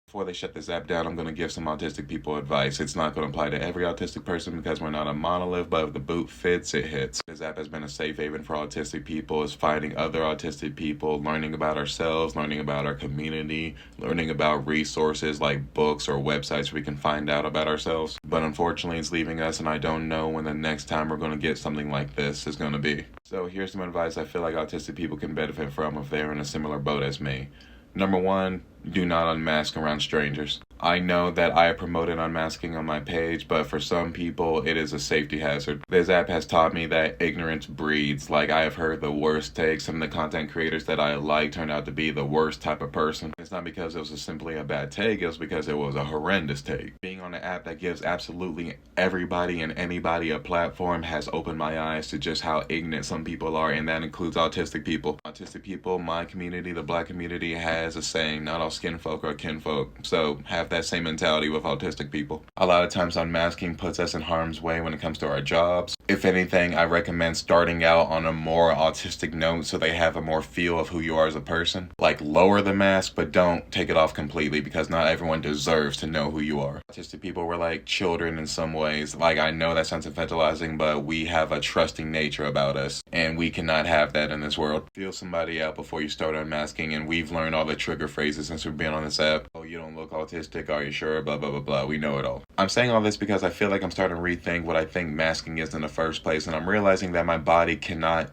Before they shut this app down, I'm going to give some autistic people advice. It's not going to apply to every autistic person because we're not a monolith, but if the boot fits, it hits. This app has been a safe haven for autistic people. It's finding other autistic people, learning about ourselves, learning about our community, learning about resources like books or websites we can find out about ourselves. But unfortunately, it's leaving us, and I don't know when the next time we're going to get something like this is going to be. So here's some advice I feel like autistic people can benefit from if they're in a similar boat as me. Number one, do not unmask around strangers. I know that I have promoted unmasking on my page, but for some people, it is a safety hazard. This app has taught me that ignorance breeds. Like, I have heard the worst takes. Some of the content creators that I like turned out to be the worst type of person. It's not because it was simply a bad take, it was because it was a horrendous take. Being on an app that gives absolutely everybody and anybody a platform has opened my eyes to just how ignorant some people are, and that includes autistic people. Autistic people, my community, the Black community, has a saying, not all skin folk are kinfolk. So have that same mentality with autistic people. A lot of times unmasking puts us in harm's way when it comes to our jobs. If anything, I recommend starting out on a more autistic note so they have a more feel of who you are as a person. Like, lower the mask, but don't take it off completely because not everyone deserves to know who you are. Autistic people were like children in some ways. Like, I know that sounds infantilizing, but we have a trusting nature about us, and we cannot have that in this world. Feel somebody out before you start unmasking, and we've learned all the trigger phrases since we've been on this app. Oh, you don't look autistic, are you sure? Blah, blah, blah, blah. We know it all. I'm saying all this because I feel like I'm starting to rethink what I think masking is in the first place, and I'm realizing that my body cannot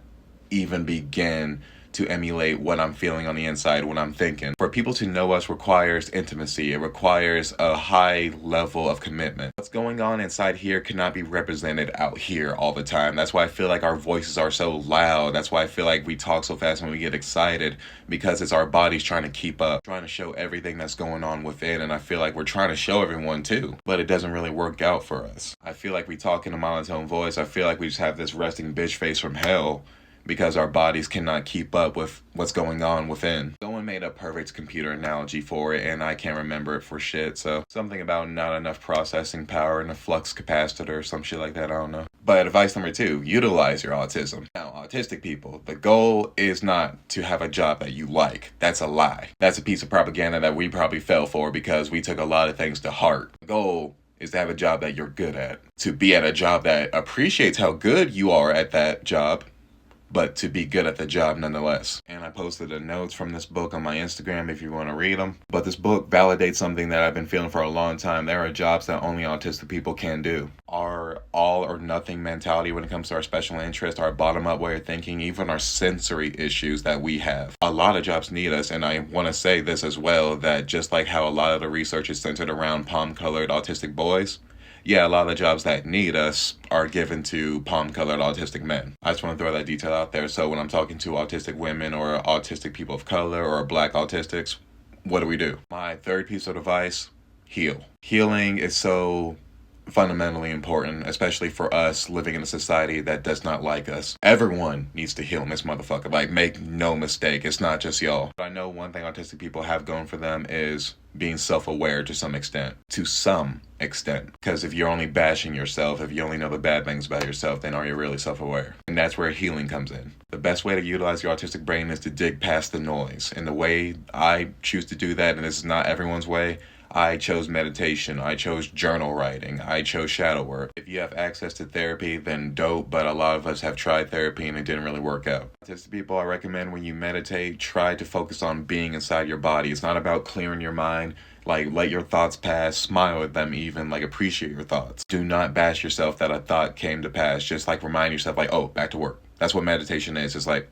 even begin to emulate what I'm feeling on the inside when I'm thinking. For people to know us requires intimacy. It requires a high level of commitment. What's going on inside here cannot be represented out here all the time. That's why I feel like our voices are so loud. That's why I feel like we talk so fast when we get excited, because it's our bodies trying to keep up, trying to show everything that's going on within, and I feel like we're trying to show everyone too, but it doesn't really work out for us. I feel like we talk in a monotone voice. I feel like we just have this resting bitch face from hell, because our bodies cannot keep up with what's going on within. Someone made a perfect computer analogy for it, and I can't remember it for shit, so something about not enough processing power in a flux capacitor or some shit like that, I don't know. But advice number 2, utilize your autism. Now, autistic people, the goal is not to have a job that you like. That's a lie. That's a piece of propaganda that we probably fell for because we took a lot of things to heart. The goal is to have a job that you're good at. To be at a job that appreciates how good you are at that job, but to be good at the job nonetheless. And I posted the notes from this book on my Instagram if you want to read them. But this book validates something that I've been feeling for a long time. There are jobs that only autistic people can do. Our all or nothing mentality when it comes to our special interest, our bottom-up way of thinking, even our sensory issues that we have. A lot of jobs need us, and I want to say this as well, that just like how a lot of the research is centered around palm-colored autistic boys, yeah, a lot of the jobs that need us are given to palm-colored autistic men. I just want to throw that detail out there. So when I'm talking to autistic women or autistic people of color or Black autistics, what do? My third piece of advice, heal. Healing is so fundamentally important, especially for us living in a society that does not like us. Everyone needs to heal in this motherfucker. Like, make no mistake, it's not just y'all. But I know one thing autistic people have going for them is being self-aware to some extent. To some extent. Because if you're only bashing yourself, if you only know the bad things about yourself, then are you really self-aware? And that's where healing comes in. The best way to utilize your autistic brain is to dig past the noise. And the way I choose to do that, and this is not everyone's way, I chose meditation, I chose journal writing, I chose shadow work. If you have access to therapy, then dope, but a lot of us have tried therapy and it didn't really work out. To people, I recommend when you meditate, try to focus on being inside your body. It's not about clearing your mind. Like, let your thoughts pass, smile at them even, like, appreciate your thoughts. Do not bash yourself that a thought came to pass. Just, like, remind yourself, like, oh, back to work. That's what meditation is. It's like,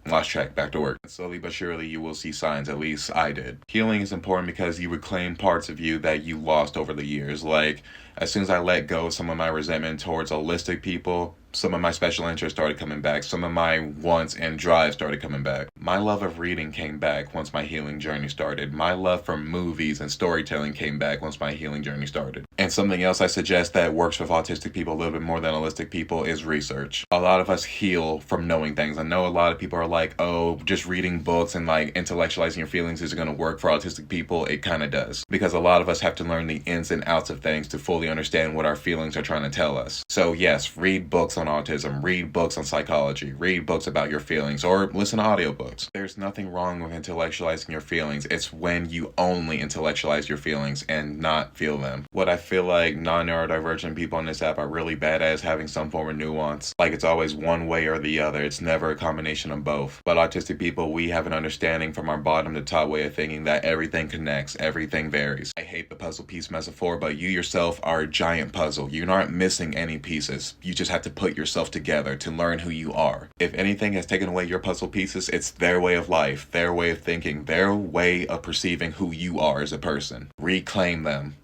lost track, back to work. Slowly but surely you will see signs, at least I did. Healing is important because you reclaim parts of you that you lost over the years. Like, as soon as I let go of some of my resentment towards holistic people, some of my special interests started coming back. Some of my wants and drive started coming back. My love of reading came back once my healing journey started. My love for movies and storytelling came back once my healing journey started. And something else I suggest that works with autistic people a little bit more than holistic people is research. A lot of us heal from knowing things. I know a lot of people are like, oh, just reading books and like intellectualizing your feelings isn't going to work for autistic people. It kind of does. Because a lot of us have to learn the ins and outs of things to fully understand what our feelings are trying to tell us. So yes, read books on autism, read books on psychology, read books about your feelings, or listen to audiobooks. There's nothing wrong with intellectualizing your feelings. It's when you only intellectualize your feelings and not feel them. What I feel like non-neurodivergent people on this app are really bad at is having some form of nuance. Like it's always one way or the other. It's never a combination of both. But autistic people, we have an understanding from our bottom to top way of thinking that everything connects, everything varies. I hate the puzzle piece metaphor, but you yourself are a giant puzzle. You aren't missing any pieces. You just have to put yourself together to learn who you are. If anything has taken away your puzzle pieces, it's their way of life, their way of thinking, their way of perceiving who you are as a person. Reclaim them.